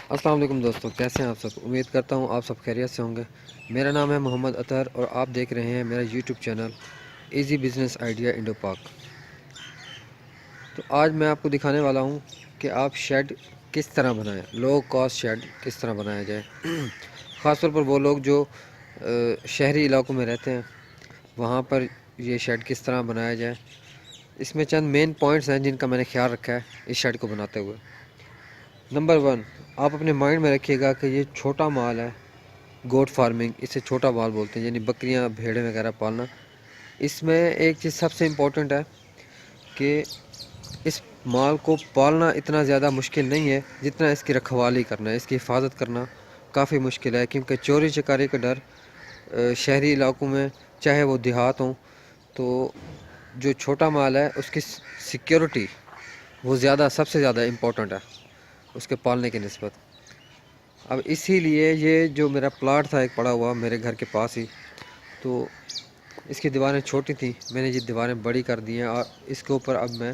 السلام علیکم دوستوں، کیسے ہیں آپ سب؟ امید کرتا ہوں آپ سب خیریت سے ہوں گے۔ میرا نام ہے محمد اطہر اور آپ دیکھ رہے ہیں میرا YouTube channel easy business idea Indo Pak. تو آج میں آپ کو دکھانے والا ہوں کہ آپ شیڈ کس طرح بنائیں، لو کاسٹ شیڈ کس طرح بنایا جائے، خاص طور پر وہ لوگ جو شہری علاقوں میں رہتے ہیں وہاں پر یہ شیڈ کس طرح بنایا جائے۔ اس میں چند مین پوائنٹس ہیں جن کا میں نے خیال رکھا ہے اس شیڈ کو بناتے ہوئے۔ نمبر 1، آپ اپنے مائنڈ میں رکھیے گا کہ یہ چھوٹا مال ہے، گوٹ فارمنگ، اسے چھوٹا مال بولتے ہیں، یعنی بکریاں بھیڑیں وغیرہ پالنا۔ اس میں ایک چیز سب سے امپورٹنٹ ہے کہ اس مال کو پالنا اتنا زیادہ مشکل نہیں ہے جتنا اس کی رکھوالی کرنا ہے، اس کی حفاظت کرنا کافی مشکل ہے، کیونکہ چوری چکاری کا ڈر شہری علاقوں میں چاہے وہ دیہات ہوں، تو جو چھوٹا مال ہے اس کی سیکیورٹی وہ سب سے زیادہ امپورٹنٹ ہے اس کے پالنے کی نسبت۔ اب اسی لیے یہ جو میرا پلاٹ تھا ایک پڑا ہوا میرے گھر کے پاس ہی، تو اس کی دیواریں چھوٹی تھیں، میں نے یہ دیواریں بڑی کر دی ہیں اور اس کے اوپر اب میں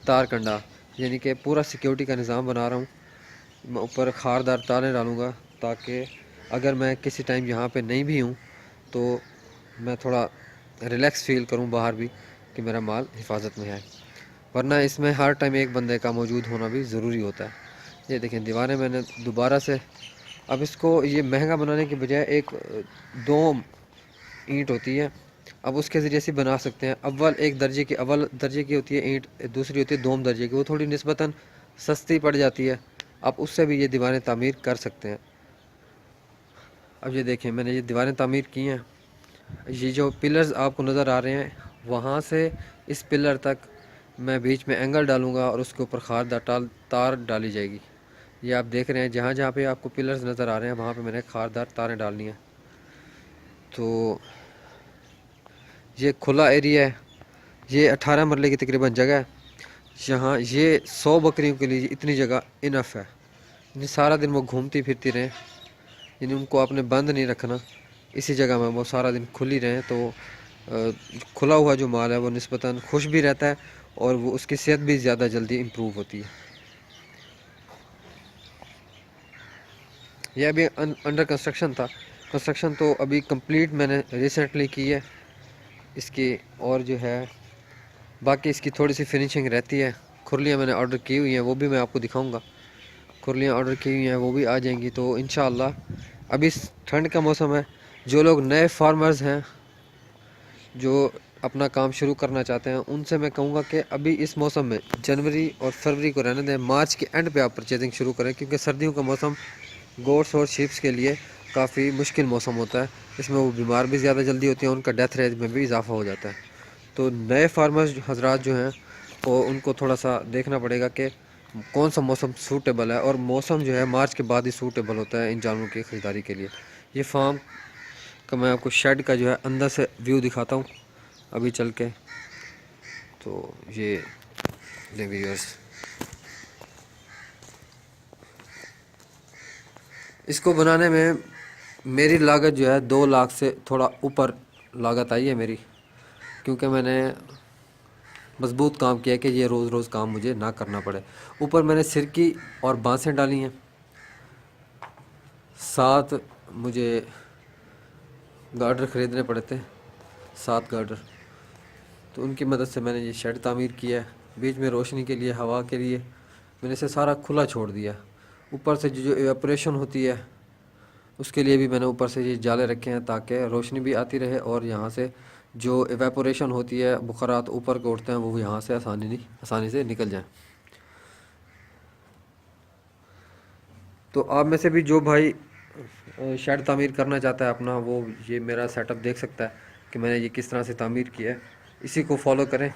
تار کنڈا یعنی کہ پورا سیکیورٹی کا نظام بنا رہا ہوں۔ میں اوپر خاردار تاریں ڈالوں گا تاکہ اگر میں کسی ٹائم یہاں پہ نہیں بھی ہوں تو میں تھوڑا ریلیکس فیل کروں باہر بھی کہ میرا مال حفاظت میں ہے، ورنہ اس میں ہر ٹائم ایک بندے کا موجود ہونا بھی ضروری ہوتا ہے۔ یہ دیکھیں دیواریں میں نے دوبارہ سے اب اس کو یہ مہنگا بنانے کے بجائے ایک دوم اینٹ ہوتی ہے، اب اس کے ذریعے سے بنا سکتے ہیں۔ اول درجے کی ہوتی ہے اینٹ، دوسری ہوتی ہے دوم درجے کی، وہ تھوڑی نسبتاً سستی پڑ جاتی ہے، اب اس سے بھی یہ دیواریں تعمیر کر سکتے ہیں۔ اب یہ دیکھیں میں نے یہ دیواریں تعمیر کی ہیں، یہ جو پلرز آپ کو نظر آ رہے ہیں وہاں سے اس پلر تک میں بیچ میں اینگل ڈالوں گا اور اس کے اوپر خاردار تار ڈالی جائے گی۔ یہ آپ دیکھ رہے ہیں جہاں جہاں پہ آپ کو پلرز نظر آ رہے ہیں وہاں پہ میں نے خاردار تاریں ڈالنی ہیں۔ تو یہ کھلا ایریا ہے، یہ 18 مرلے کی تقریباً جگہ ہے، یہاں یہ 100 بکریوں کے لیے اتنی جگہ انف ہے، یعنی سارا دن وہ گھومتی پھرتی رہیں، یعنی ان کو آپ نے بند نہیں رکھنا، اسی جگہ میں وہ سارا دن کھلی رہیں، تو کھلا ہوا جو مال ہے وہ نسبتاً خوش بھی رہتا ہے اور وہ اس کی صحت بھی زیادہ جلدی امپروو ہوتی ہے۔ یہ ابھی انڈر کنسٹرکشن تھا، کنسٹرکشن تو ابھی کمپلیٹ میں نے ریسنٹلی کی ہے اس کی، اور جو ہے باقی اس کی تھوڑی سی فنیشنگ رہتی ہے۔ کھرلیاں میں نے آرڈر کی ہوئی ہیں، وہ بھی میں آپ کو دکھاؤں گا، کھرلیاں آرڈر کی ہوئی ہیں وہ بھی آ جائیں گی۔ تو انشاءاللہ ابھی ٹھنڈ کا موسم ہے، جو لوگ نئے فارمرز ہیں جو اپنا کام شروع کرنا چاہتے ہیں ان سے میں کہوں گا کہ ابھی اس موسم میں جنوری اور فروری کو رہنے دیں، مارچ کے اینڈ پہ آپ پرچیزنگ شروع کریں، کیونکہ سردیوں کا موسم گوٹس اور شیپس کے لیے کافی مشکل موسم ہوتا ہے، اس میں وہ بیمار بھی زیادہ جلدی ہوتی ہیں، ان کا ڈیتھ ریٹ میں بھی اضافہ ہو جاتا ہے۔ تو نئے فارمرز حضرات جو ہیں وہ ان کو تھوڑا سا دیکھنا پڑے گا کہ کون سا موسم سوٹیبل ہے، اور موسم جو ہے مارچ کے بعد ہی سوٹیبل ہوتا ہے ان جانوروں کی خریداری کے لیے۔ یہ فارم کا میں آپ کو شیڈ کا جو ہے اندر سے ویو دکھاتا ہوں ابھی چل کے، تو یہ لیں ویورز، اس کو بنانے میں میری لاگت جو ہے 2 لاکھ سے تھوڑا اوپر لاگت آئی ہے میری، کیونکہ میں نے مضبوط کام کیا کہ یہ روز روز کام مجھے نہ کرنا پڑے۔ اوپر میں نے سرکی اور بانسیں ڈالی ہیں، ساتھ مجھے گارڈر خریدنے پڑے تھے، 7 گارڈر، تو ان کی مدد سے میں نے یہ شیڈ تعمیر کیا ہے۔ بیچ میں روشنی کے لیے، ہوا کے لیے میں نے اسے سارا کھلا چھوڑ دیا۔ اوپر سے جو ایواپوریشن ہوتی ہے اس کے لیے بھی میں نے اوپر سے یہ جالے رکھے ہیں تاکہ روشنی بھی آتی رہے، اور یہاں سے جو ایواپوریشن ہوتی ہے، بخارات اوپر کو اٹھتے ہیں، وہ یہاں سے آسانی سے نکل جائیں۔ تو آپ میں سے بھی جو بھائی شیڈ تعمیر کرنا چاہتا ہے اپنا، وہ یہ میرا سیٹ اپ دیکھ سکتا ہے کہ میں نے یہ کس طرح سے تعمیر کیا ہے، اسی کو فالو کریں۔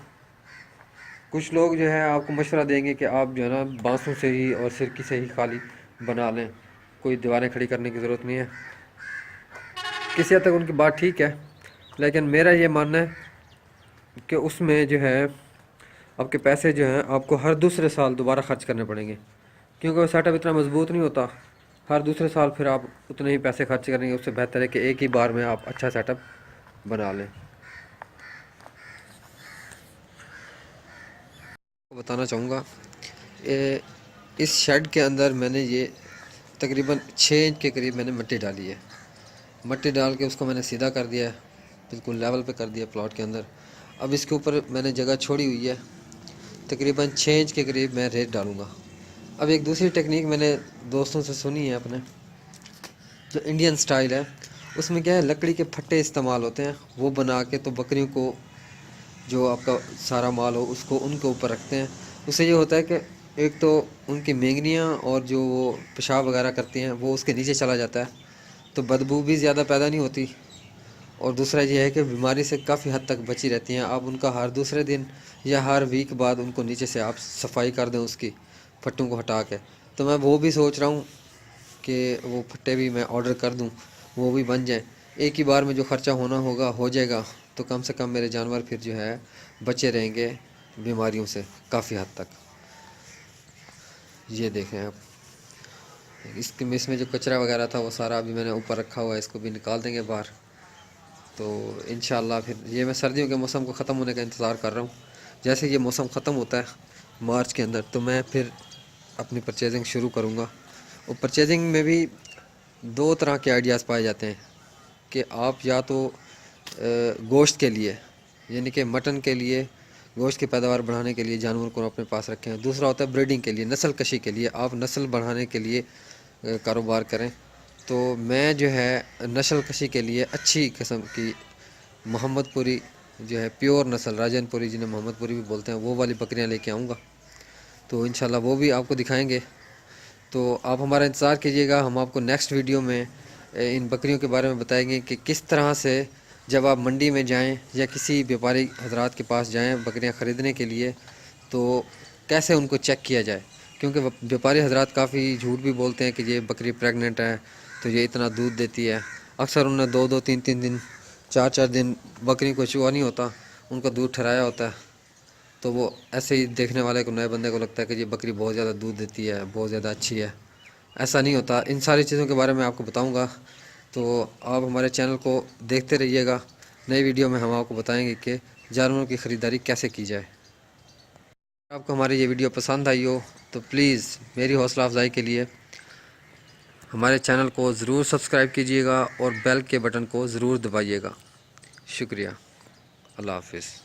کچھ لوگ جو ہے آپ کو مشورہ دیں گے کہ آپ جو ہے نا بانسوں سے ہی اور سرکی سے ہی خالی بنا لیں، کوئی دیواریں کھڑی کرنے کی ضرورت نہیں ہے۔ کسی حد تک ان کی بات ٹھیک ہے، لیکن میرا یہ ماننا ہے کہ اس میں جو ہے آپ کے پیسے جو ہیں آپ کو ہر دوسرے سال دوبارہ خرچ کرنے پڑیں گے، کیونکہ وہ سیٹ اپ اتنا مضبوط نہیں ہوتا، ہر دوسرے سال پھر آپ اتنے ہی پیسے خرچ کریں گے، اس سے بہتر ہے کہ ایک ہی بار میں آپ اچھا سیٹ اپ بنا لیں۔ بتانا چاہوں گا اس شیڈ کے اندر میں نے یہ تقریباً 6 انچ کے قریب میں نے مٹی ڈالی ہے. مٹی ڈال کے اس کو میں نے سیدھا کر دیا ہے, بالکل لیول پہ کر دیا پلاٹ کے اندر. اب اس کے اوپر میں نے جگہ چھوڑی ہوئی ہے, تقریباً 6 انچ کے قریب میں ریت ڈالوں گا. اب ایک دوسری ٹیکنیک میں نے دوستوں سے سنی ہے اپنے, جو انڈین سٹائل ہے, اس میں کیا ہے لکڑی کے پھٹے استعمال ہوتے ہیں, وہ بنا کے تو بکریوں کو جو آپ کا سارا مال ہو اس کو ان کے اوپر رکھتے ہیں. اس سے یہ ہوتا ہے کہ ایک تو ان کی مینگنیاں اور جو وہ پیشاب وغیرہ کرتی ہیں وہ اس کے نیچے چلا جاتا ہے, تو بدبو بھی زیادہ پیدا نہیں ہوتی, اور دوسرا یہ ہے کہ بیماری سے کافی حد تک بچی رہتی ہیں. آپ ان کا ہر دوسرے دن یا ہر ویک بعد ان کو نیچے سے آپ صفائی کر دیں اس کی پھٹوں کو ہٹا کے. تو میں وہ بھی سوچ رہا ہوں کہ وہ پھٹے بھی میں آرڈر کر دوں, وہ بھی بن جائیں. ایک ہی بار میں جو خرچہ ہونا ہوگا ہو جائے گا, تو کم سے کم میرے جانور پھر جو ہے بچے رہیں گے بیماریوں سے کافی حد تک. یہ دیکھیں آپ, اس میں جو کچرا وغیرہ تھا وہ سارا ابھی میں نے اوپر رکھا ہوا ہے, اس کو بھی نکال دیں گے باہر. تو انشاءاللہ پھر یہ میں سردیوں کے موسم کو ختم ہونے کا انتظار کر رہا ہوں. جیسے یہ موسم ختم ہوتا ہے مارچ کے اندر, تو میں پھر اپنی پرچیزنگ شروع کروں گا. اور پرچیزنگ میں بھی 2 طرح کے آئیڈیاز پائے جاتے ہیں کہ آپ یا تو گوشت کے لیے, یعنی کہ مٹن کے لیے, گوشت کی پیداوار بڑھانے کے لیے جانور کو اپنے پاس رکھیں. دوسرا ہوتا ہے بریڈنگ کے لیے, نسل کشی کے لیے, آپ نسل بڑھانے کے لیے کاروبار کریں. تو میں جو ہے نسل کشی کے لیے اچھی قسم کی محمد پوری جو ہے پیور نسل, راجن پوری جنہیں محمد پوری بھی بولتے ہیں, وہ والی بکریاں لے کے آؤں گا. تو انشاءاللہ وہ بھی آپ کو دکھائیں گے. تو آپ ہمارا انتظار کیجیے گا, ہم آپ کو نیکسٹ ویڈیو میں ان بکریوں کے بارے میں بتائیں گے کہ کس طرح سے جب آپ منڈی میں جائیں یا کسی بیپاری حضرات کے پاس جائیں بکریاں خریدنے کے لیے, تو کیسے ان کو چیک کیا جائے. کیونکہ بیپاری حضرات کافی جھوٹ بھی بولتے ہیں کہ یہ بکری پریگننٹ ہے تو یہ اتنا دودھ دیتی ہے. اکثر انہوں نے 2-2, 3-3 دن, 4-4 دن بکری کو چوا نہیں ہوتا, ان کا دودھ ٹھہرایا ہوتا ہے. تو وہ ایسے ہی دیکھنے والے کو, نئے بندے کو لگتا ہے کہ یہ بکری بہت زیادہ دودھ دیتی ہے, بہت زیادہ اچھی ہے. ایسا نہیں ہوتا. ان ساری چیزوں کے بارے میں آپ کو بتاؤں گا, تو آپ ہمارے چینل کو دیکھتے رہیے گا. نئی ویڈیو میں ہم آپ کو بتائیں گے کہ جانوروں کی خریداری کیسے کی جائے. آپ کو ہماری یہ ویڈیو پسند آئی ہو تو پلیز میری حوصلہ افزائی کے لیے ہمارے چینل کو ضرور سبسکرائب کیجیے گا اور بیل کے بٹن کو ضرور دبائیے گا. شکریہ. اللہ حافظ.